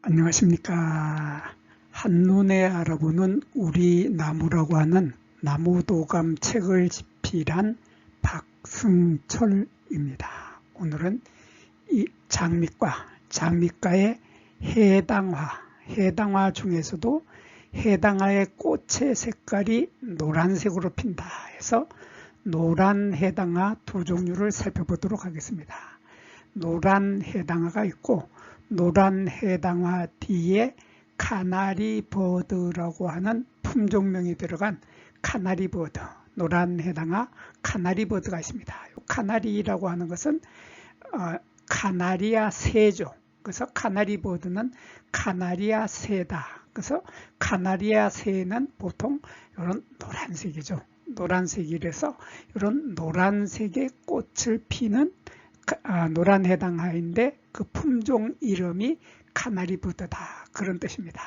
안녕하십니까. 한눈에 알아보는 우리 나무라고 하는 나무도감 책을 집필한 박승철입니다. 오늘은 이 장미과의 해당화 중에서도 해당화의 꽃의 색깔이 노란색으로 핀다 해서 노란 해당화 두 종류를 살펴보도록 하겠습니다. 노란 해당화가 있고 노란 해당화 뒤에 카나리 버드라고 하는 품종명이 들어간 카나리 버드, 노란 해당화 카나리 버드가 있습니다. 카나리라고 하는 것은 카나리아 새죠. 그래서 카나리 버드는 카나리아 새다. 그래서 카나리아 새는 보통 이런 노란색이죠. 노란색이라서 이런 노란색의 꽃을 피는 노란 해당화인데 그 품종 이름이 카나리 버드다, 그런 뜻입니다.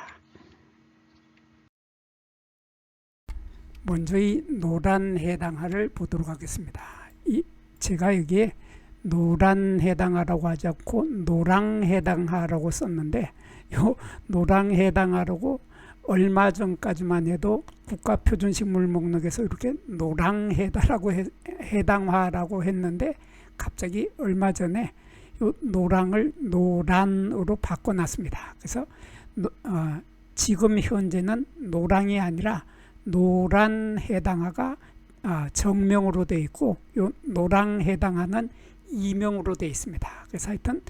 먼저 이 노란 해당화를 보도록 하겠습니다. 제가 여기에 노란 해당화라고 하지 않고 노랑 해당화라고 썼는데, 요 노랑 해당화라고 얼마 전까지만 해도 국가표준식물 목록에서 이렇게 노랑 해당화라고 했는데, 갑자기 얼마 전에 요 노랑을 노란으로 바꿔놨습니다. 그래서 지금 현재는 노랑이 아니라 노란 해당화가 정명으로 되어 있고, 요 노랑 해당화는 이명으로 되어 있습니다. 그래서 하여튼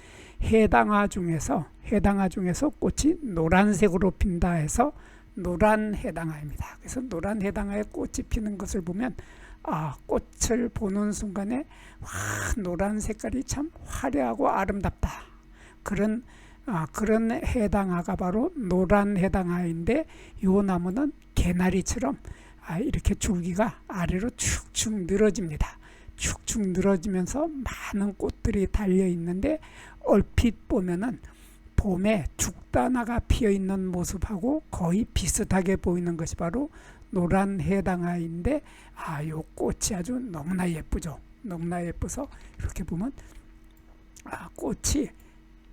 해당화 중에서 꽃이 노란색으로 핀다 해서 노란 해당화입니다. 그래서 노란 해당화에 꽃이 피는 것을 보면 꽃을 보는 순간에 노란 색깔이 참 화려하고 아름답다. 그런 해당화가 바로 노란 해당화인데, 이 나무는 개나리처럼 이렇게 줄기가 아래로 축축 늘어집니다. 축축 늘어지면서 많은 꽃들이 달려 있는데, 얼핏 보면은 봄에 죽다나가 피어 있는 모습하고 거의 비슷하게 보이는 것이 바로 노란 해당화인데, 요 꽃이 아주 너무나 예쁘죠. 너무나 예뻐서 이렇게 보면 꽃이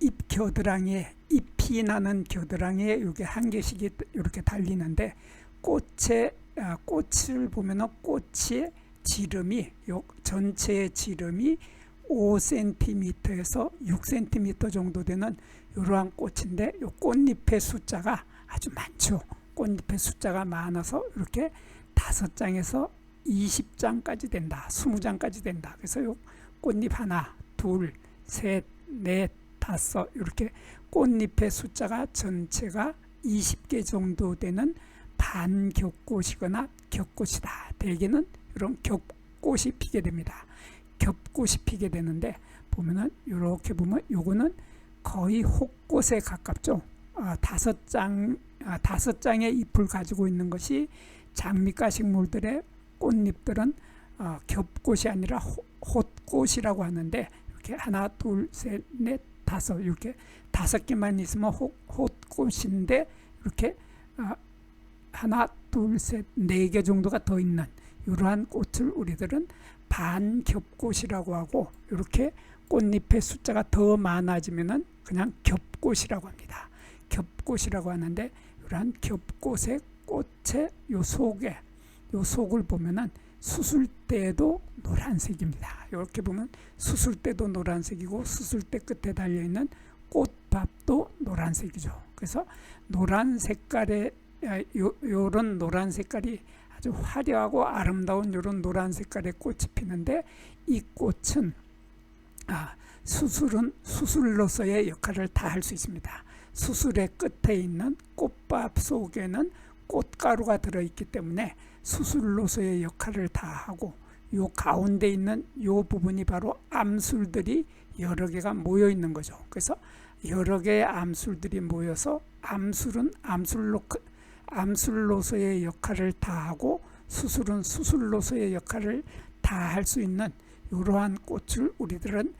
잎이 나는 겨드랑이에 이렇게 한 개씩 이렇게 달리는데, 꽃을 보면은 꽃의 지름이, 요 전체의 지름이 5cm에서 6cm 정도 되는 이러한 꽃인데, 요 꽃잎의 숫자가 아주 많죠. 꽃잎의 숫자가 많아서 이렇게 5장에서 20장까지 된다, 20장까지 된다. 그래서 요 꽃잎 하나, 둘, 셋, 넷, 다섯, 이렇게 꽃잎의 숫자가 전체가 20개 정도 되는 반겹꽃이거나 겹꽃이다. 대개는 이런 겹꽃이 피게 됩니다. 겹꽃이 피게 되는데, 보면은 이렇게 보면 요거는 거의 혹꽃에 가깝죠. 5장의 잎을 가지고 있는 것이 장미과 식물들의 꽃잎들은 겹꽃이 아니라 홑꽃이라고 하는데, 이렇게 하나, 둘, 셋, 넷, 다섯, 이렇게 5개만 있으면 홑꽃인데, 이렇게 하나, 둘, 셋, 4개 정도가 더 있는 이러한 꽃을 우리들은 반겹꽃이라고 하고, 이렇게 꽃잎의 숫자가 더 많아지면은 그냥 겹꽃이라고 합니다. 겹꽃이라고 하는데, 이러한 겹꽃의 꽃의 요 속을 보면은 수술대도 노란색입니다. 이렇게 보면 수술대도 노란색이고, 수술대 끝에 달려있는 꽃밥도 노란색이죠. 그래서 노란 색깔의 요런 노란 색깔이 아주 화려하고 아름다운 요런 노란 색깔의 꽃이 피는데, 이 꽃은 수술로서의 역할을 다 할 수 있습니다. 수술의 끝에 있는 꽃밥 속에는 꽃가루가 들어있기 때문에 수술로서의 역할을 다 하고, 요 가운데 있는 요 부분이 바로 암술들이 여러 개가 모여 있는 거죠. 그래서 여러 개의 암술들이 모여서 암술은 암술로서의 역할을 다 하고, 수술은 수술로서의 역할을 다 할 수 있는 이러한 꽃을 우리들은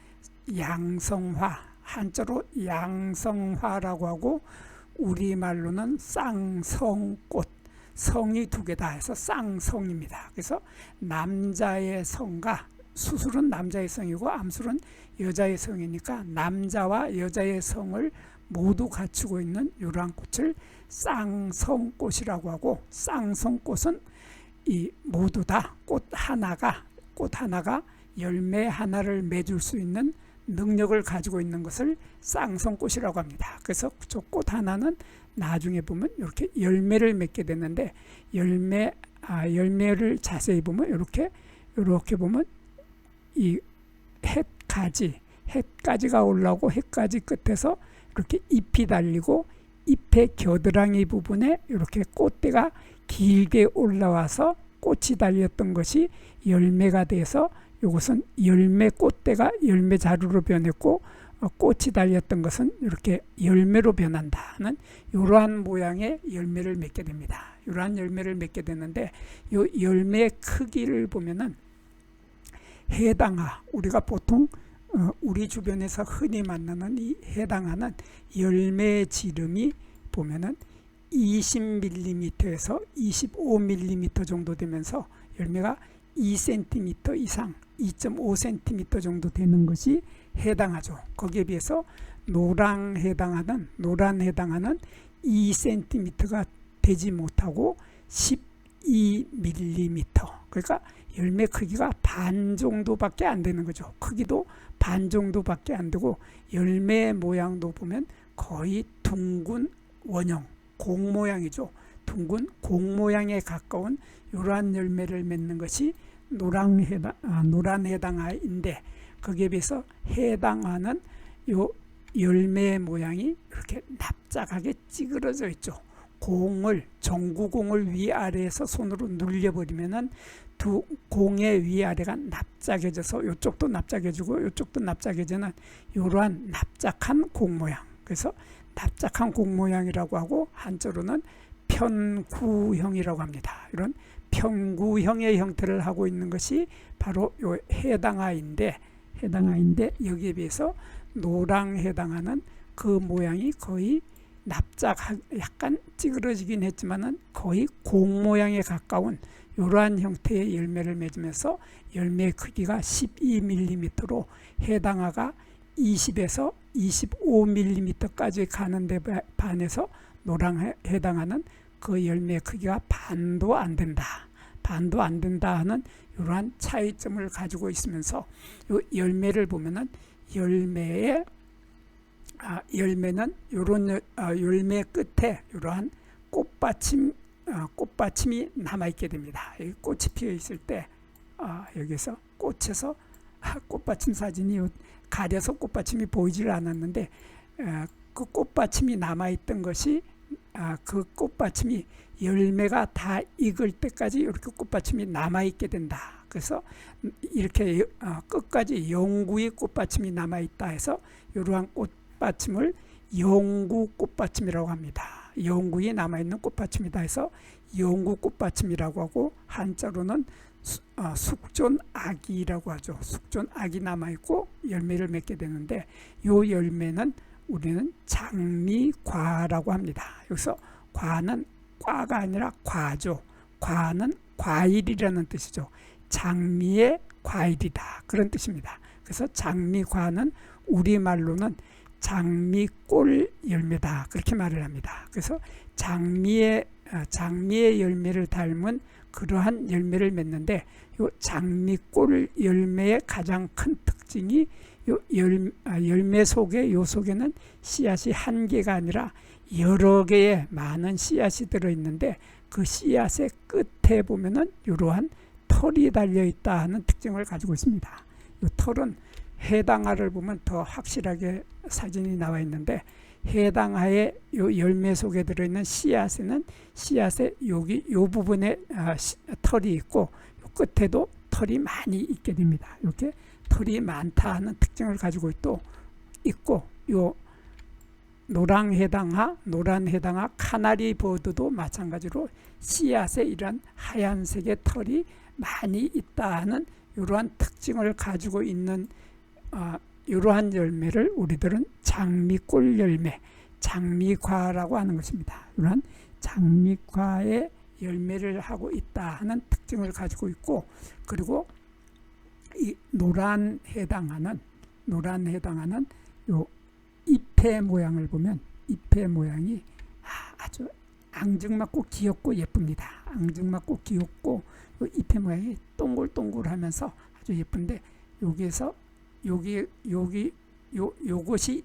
양성화, 한자로 양성화라고 하고, 우리말로는 쌍성꽃, 성이 2개다 해서 쌍성입니다. 그래서 남자의 성과, 수술은 남자의 성이고 암술은 여자의 성이니까 남자와 여자의 성을 모두 갖추고 있는 이러한 꽃을 쌍성꽃이라고 하고, 쌍성꽃은 이 모두 다 꽃 하나가 열매 하나를 맺을 수 있는 능력을 가지고 있는 것을 쌍성꽃이라고 합니다. 그래서 저 꽃 하나는 나중에 보면 이렇게 열매를 맺게 되는데, 열매를 자세히 보면 이렇게 보면 이 햇가지가 올라오고, 햇가지 끝에서 이렇게 잎이 달리고, 잎의 겨드랑이 부분에 이렇게 꽃대가 길게 올라와서 꽃이 달렸던 것이 열매가 돼서, 이것은 열매 꽃대가 열매 자루로 변했고, 꽃이 달렸던 것은 이렇게 열매로 변한다는 이러한 모양의 열매를 맺게 됩니다. 이러한 열매를 맺게 되는데, 이 열매의 크기를 보면은 해당화, 우리가 보통 우리 주변에서 흔히 만나는 이 해당화는 열매 지름이 보면은 20mm에서 25mm 정도 되면서 열매가 2cm 이상, 2.5cm 정도 되는 것이 해당하죠. 거기에 비해서 노란 해당화는 2cm가 되지 못하고 12mm, 그러니까 열매 크기가 반 정도밖에 안 되는 거죠. 크기도 반 정도밖에 안 되고, 열매 모양도 보면 거의 둥근 원형, 공 모양이죠. 둥근 공 모양에 가까운 이러한 열매를 맺는 것이 노란 해당화인데, 거기에 비해서 해당화는 요 열매 모양이 이렇게 납작하게 찌그러져 있죠. 전구공을 위아래에서 손으로 눌려버리면은 두 공의 위아래가 납작해져서 이쪽도 납작해지고 이쪽도 납작해지는 이러한 납작한 공 모양. 그래서 납작한 공 모양이라고 하고, 한자로는 편구형이라고 합니다. 이런 편구형의 형태를 하고 있는 것이 바로 요 해당화인데, 여기에 비해서 노랑 해당화는 그 모양이 거의 약간 찌그러지긴 했지만은 거의 공 모양에 가까운 이러한 형태의 열매를 맺으면서 열매 크기가 12mm로 해당화가 20에서 25mm까지 가는데 반해서 노랑 해당화는 그 열매 크기가 반도 안 된다 하는 이러한 차이점을 가지고 있으면서, 이 열매를 보면은 열매는 이런 열매 끝에 이러한 꽃받침이 남아있게 됩니다. 여기 꽃이 피어 있을 때 여기서 꽃에서 꽃받침 사진이 가려서 꽃받침이 보이질 않았는데, 그 꽃받침이 남아있던 것이 그 꽃받침이 열매가 다 익을 때까지 이렇게 꽃받침이 남아있게 된다. 그래서 이렇게 끝까지 영구히 꽃받침이 남아있다 해서 이러한 꽃받침을 영구 꽃받침이라고 합니다. 영구히 남아있는 꽃받침이다 해서 영구 꽃받침이라고 하고, 한자로는 숙존악이라고 하죠. 숙존악이 남아있고 열매를 맺게 되는데, 이 열매는 우리는 장미과라고 합니다. 여기서 과는 과가 아니라 과죠. 과는 과일이라는 뜻이죠. 장미의 과일이다, 그런 뜻입니다. 그래서 장미과는 우리말로는 장미꼴 열매다, 그렇게 말을 합니다. 그래서 장미의 열매를 닮은 그러한 열매를 맺는데, 이 장미꼴 열매의 가장 큰 특징이 열매 속에는 씨앗이 한 개가 아니라 여러 개의 많은 씨앗이 들어있는데, 그 씨앗의 끝에 보면은 이러한 털이 달려있다 하는 특징을 가지고 있습니다. 이 털은 해당화를 보면 더 확실하게 사진이 나와 있는데, 해당화의 요 열매 속에 들어있는 씨앗에는 씨앗의 여기 요 부분에 털이 있고, 요 끝에도 털이 많이 있게 됩니다. 이렇게 털이 많다 하는 특징을 가지고 있고, 요 노란 해당화 카나리 버드도 마찬가지로 씨앗에 이런 하얀색의 털이 많이 있다 하는 이러한 특징을 가지고 있는 이러한 열매를 우리들은 장미꼴 열매, 장미과라고 하는 것입니다. 이러한 장미과의 열매를 하고 있다 하는 특징을 가지고 있고, 그리고 이 노란 해당화는 요 잎의 모양을 보면 잎의 모양이 아주 앙증맞고 귀엽고 예쁩니다. 앙증맞고 귀엽고 요 잎의 모양이 동글동글하면서 아주 예쁜데 여기에서 요것이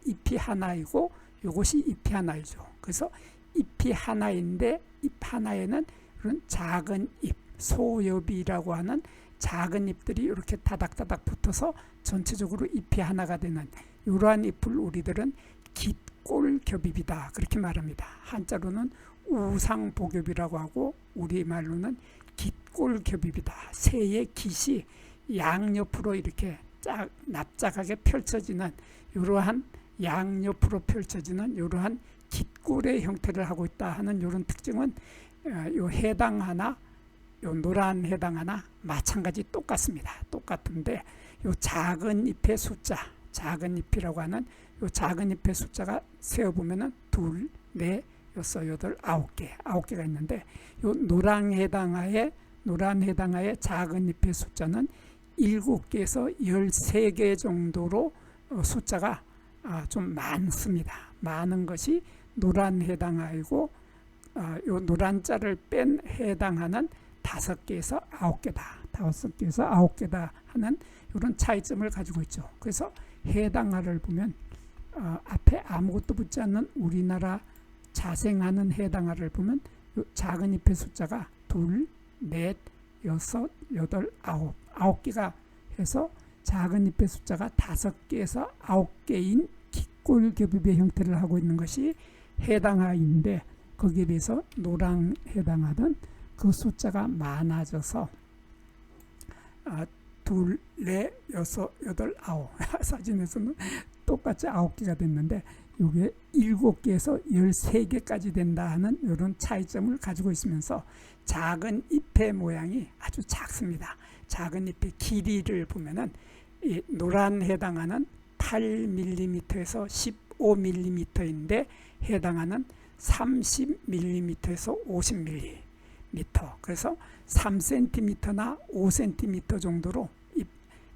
잎이 하나이고 요것이 잎이 하나이죠. 그래서 잎이 하나인데 잎 하나에는 이런 작은 잎, 소엽이라고 하는 작은 잎들이 이렇게 다닥다닥 붙어서 전체적으로 잎이 하나가 되는 이러한 잎을 우리들은 깃골겹잎이다 그렇게 말합니다. 한자로는 우상복엽이라고 하고 우리말로는 깃골겹잎이다. 새의 깃이 양옆으로 이렇게 납작하게 펼쳐지는 이러한 양옆으로 펼쳐지는 이러한 깃골의 형태를 하고 있다 하는 이런 특징은 요 해당 하나, 요 노란 해당 하나 마찬가지 똑같습니다. 똑같은데 요 작은 잎의 숫자, 작은 잎이라고 하는 요 작은 잎의 숫자가 세어보면은 2, 4, 6, 8, 9개가 있는데 요 노란 해당하에 작은 잎의 숫자는 7개에서 13개 정도로 숫자가 좀 많습니다. 많은 것이 노란 해당하이고 요 노란 자를 뺀 해당하는 5개에서 9개다. 5개에서 9개다 하는 이런 차이점을 가지고 있죠. 그래서 해당하를 보면 앞에 아무것도 붙지 않는 우리나라 자생하는 해당하를 보면 요 작은 잎의 숫자가 2, 4, 6, 8, 9개가 해서 작은 잎의 숫자가 5개에서 9개인 깃골겹잎의 형태를 하고 있는 것이 해당하인데 거기에 비해서 노랑 해당하던 그 숫자가 많아져서 2, 4, 6, 8, 9 사진에서는 똑같이 9개가 됐는데 이게 7개에서 13개까지 된다 하는 이런 차이점을 가지고 있으면서 작은 잎의 모양이 아주 작습니다. 작은 잎의 길이를 보면은 이 노란 해당하는 8mm에서 15mm인데 해당하는 30mm에서 50mm 그래서 3cm나 5cm 정도로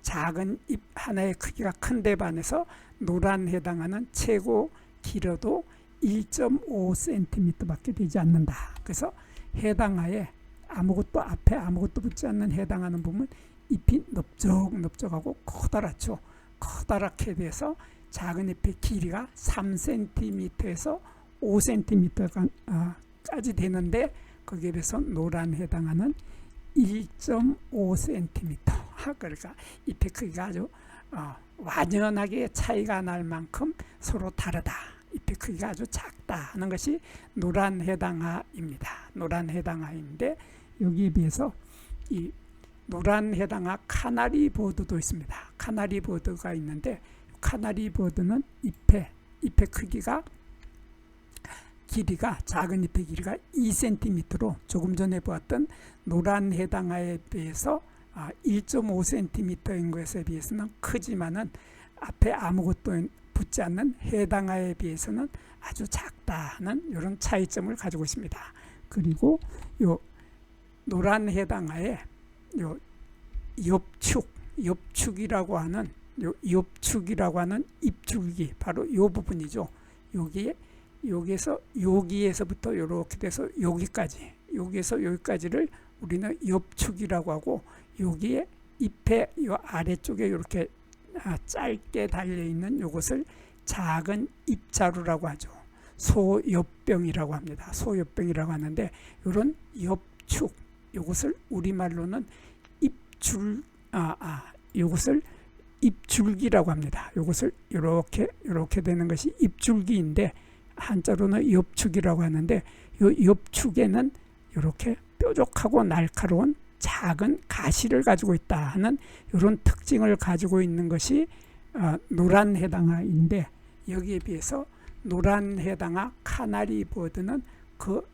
작은 잎 하나의 크기가 큰데 반해서 노란 해당하는 최고 길어도 1.5cm 밖에 되지 않는다. 그래서 해당하에 앞에 아무것도 붙지 않는 해당하는 부분 잎이 넓적하고 커다랗죠. 커다랗게 돼서 작은 잎의 길이가 3cm에서 5cm까지 되는데 거기에 비해서 노란 해당하는 1.5cm 그러니까 잎의 크기가 아주 완연하게 차이가 날 만큼 서로 다르다. 잎의 크기가 아주 작다 하는 것이 노란 해당하입니다. 노란 해당하인데 여기에 비해서 이 노란 해당하 카나리 버드도 있습니다. 카나리 버드가 있는데 카나리 버드는 잎의 길이가 작은 잎의 길이가 2cm로 조금 전에 보았던 노란 해당하에 비해서 1.5cm인 것에 비해서는 크지만은 앞에 아무것도 붙지 않는 해당하에 비해서는 아주 작다는 이런 차이점을 가지고 있습니다. 그리고 요 노란 해당하에 요 엽축이라고 하는 잎줄기 바로 이 부분이죠. 여기에서부터 이렇게 돼서 여기에서 여기까지를 우리는 엽축이라고 하고 여기에 잎의 요 아래쪽에 이렇게 짧게 달려 있는 이것을 작은 잎자루라고 하죠. 소엽병이라고 합니다. 소엽병이라고 하는데 이런 엽축 이것을 우리말로는 이것을 잎줄기라고 합니다. 이것을 이렇게 되는 것이 잎줄기인데 한자로는 엽축이라고 하는데 이 엽축에는 이렇게 뾰족하고 날카로운 작은 가시를 가지고 있다 하는 이런 특징을 가지고 있는 것이 노란 해당하인데 여기에 비해서 노란 해당하 카나리 버드는 그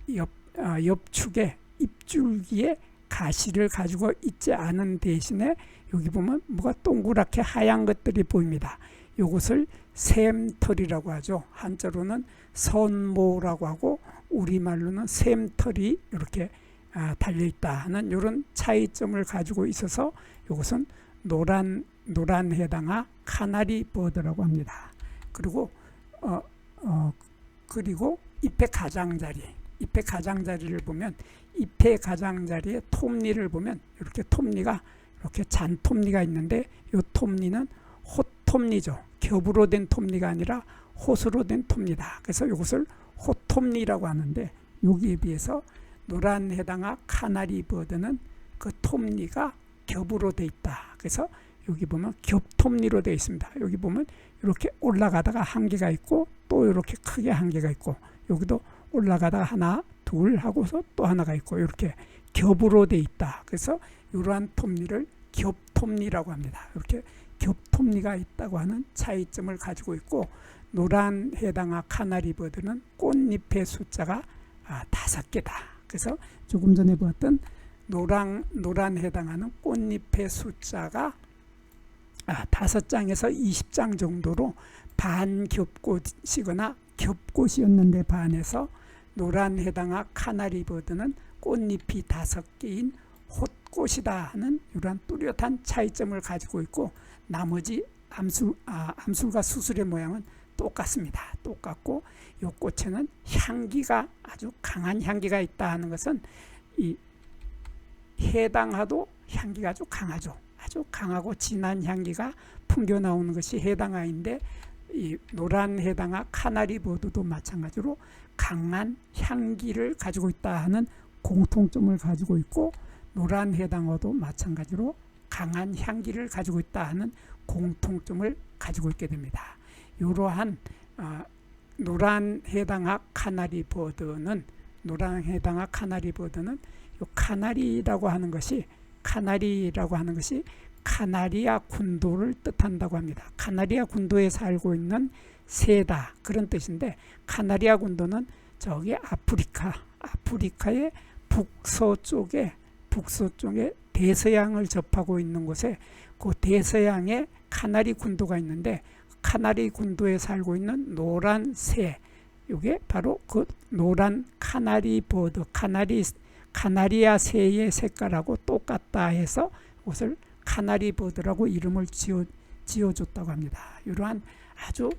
엽축의 잎줄기에 가시를 가지고 있지 않은 대신에 여기 보면 뭐가 동그랗게 하얀 것들이 보입니다. 이것을 샘털이라고 하죠. 한자로는 선모라고 하고 우리말로는 샘털이 이렇게 달려있다 하는 이런 차이점을 가지고 있어서 이것은 노란 해당하 카나리 버드라고 합니다. 그리고 그리고 잎의 가장자리, 잎의 가장자리를 보면 잎의 가장자리에 톱니를 보면 이렇게 톱니가 이렇게 잔 톱니가 있는데 이 톱니는 호톱니죠. 겹으로 된 톱니가 아니라 호수로 된 톱니다. 그래서 이것을 호톱니라고 하는데 여기에 비해서 노란 해당화 카나리 버드는 그 톱니가 겹으로 돼 있다. 그래서 여기 보면 겹톱니로 되어 있습니다. 여기 보면 이렇게 올라가다가 한 개가 있고 또 이렇게 크게 한 개가 있고 여기도 올라가다가 하나 둘 하고서 또 하나가 있고 이렇게 겹으로 되어 있다. 그래서 이러한 톱니를 겹톱니라고 합니다. 이렇게 겹톱니가 있다고 하는 차이점을 가지고 있고 노란 해당화 카나리 버드는 꽃잎의 숫자가 5개다. 그래서 조금 전에 보았던 노란 해당하는 꽃잎의 숫자가 5장에서 20장 정도로 반겹꽃이거나 겹꽃이었는데 반해서 노란 해당화 카나리 버드는 꽃잎이 5개인 홑꽃이다 하는 이러한 뚜렷한 차이점을 가지고 있고 나머지 암술과 수술의 모양은 똑같습니다. 똑같고 이 꽃에는 향기가 아주 강한 향기가 있다 하는 것은 이 해당화도 향기가 아주 강하죠. 아주 강하고 진한 향기가 풍겨 나오는 것이 해당화인데 이 노란 해당화 카나리 버드도 마찬가지로 강한 향기를 가지고 있다 하는 공통점을 가지고 있고 노란 해당화도 마찬가지로 강한 향기를 가지고 있다 하는 공통점을 가지고 있게 됩니다. 이러한 노란 해당화 카나리 버드는 요 카나리라고 하는 것이 카나리아 군도를 뜻한다고 합니다. 카나리아 군도에 살고 있는 새다 그런 뜻인데 카나리아 군도는 저기 아프리카의 북서쪽에 대서양을 접하고 있는 곳에 그 대서양에 카나리 군도가 있는데 카나리 군도에 살고 있는 노란 새 이게 바로 그 노란 카나리 버드 카나리아 새의 색깔하고 똑같다 해서 그것을 카나리 버드라고 이름을 지어줬다고 합니다. 이러한 아주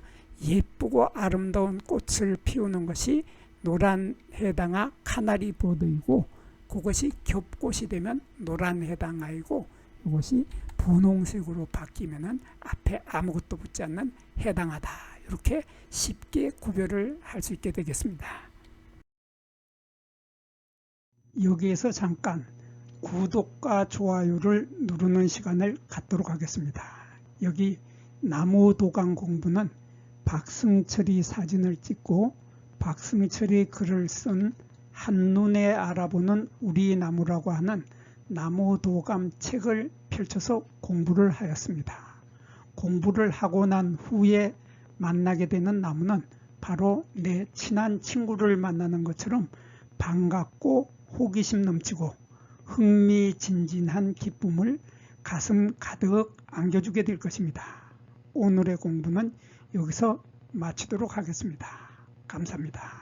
예쁘고 아름다운 꽃을 피우는 것이 노란 해당화 카나리 버드이고 그것이 겹꽃이 되면 노란 해당화이고 이것이 분홍색으로 바뀌면은 앞에 아무것도 붙지 않는 해당화다. 이렇게 쉽게 구별을 할 수 있게 되겠습니다. 여기에서 잠깐 구독과 좋아요를 누르는 시간을 갖도록 하겠습니다. 여기 나무도감 공부는 박승철이 사진을 찍고 박승철이 글을 쓴 한눈에 알아보는 우리 나무라고 하는 나무도감 책을 펼쳐서 공부를 하였습니다. 공부를 하고 난 후에 만나게 되는 나무는 바로 내 친한 친구를 만나는 것처럼 반갑고 호기심 넘치고 흥미진진한 기쁨을 가슴 가득 안겨주게 될 것입니다. 오늘의 공부는 여기서 마치도록 하겠습니다. 감사합니다.